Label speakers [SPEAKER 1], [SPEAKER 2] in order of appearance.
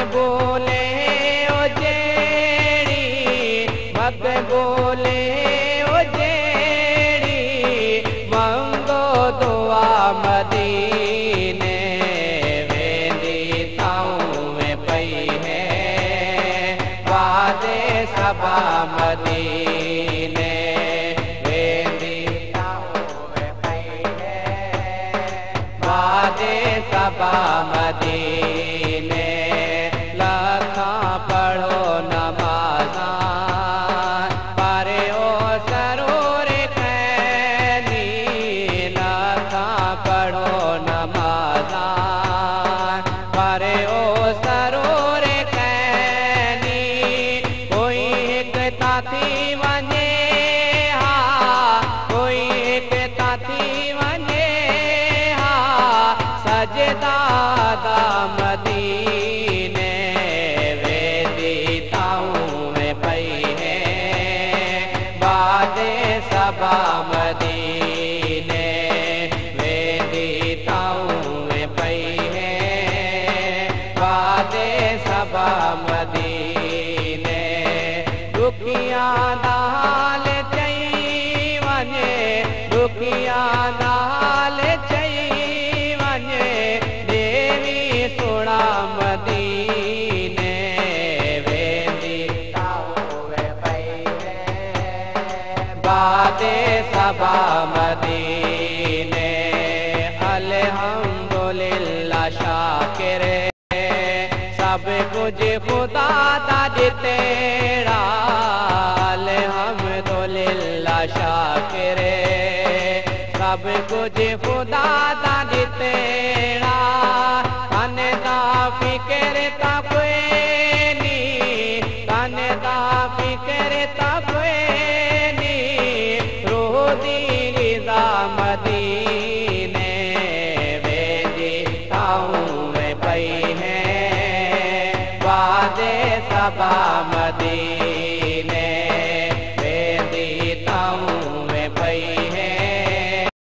[SPEAKER 1] मक़बूले ओ जेड़ी, मक़बूले ओ जेड़ी, मंगो दुआ मदीने वेंदी ताऊं में पई है, वादे सबा मदीने वेंदी ताऊं में पई है, वादे सबा मदीने। लखा पढ़ो नमाज़ा पारे ओ सरूर खैनी, लखा पढ़ो नमाज़ा पारे ओ सरूर खैनी। कोई एक ताथी वञे हा, कोई एक ताथी वञे हा, सजदा दा मदीने वेंदी ताऊं में पई है, वादे सबा मदीने वेंदी ताऊं में पई है, वादे सबा मदीने। दुखिया नाल चई वञे, दुखिया नाल चई वञे, देवी सुणा मदीने वेंदी ताऊं में पई है, वादे सबा मदीने। अल्हम्दुलिल्लाह शाकिर सब कुछ खुदा दा दितेड़ा, अल्हम्दुलिल्लाह शाकिर सब कुछ खुदा दा दितेड़ा। तन दा फिक्र ता कोई नी, तन दा फिक्र ता कोई नी, रूह दी ग़िज़ा मदीने वेंदी ताऊं में पई है, वादे सबा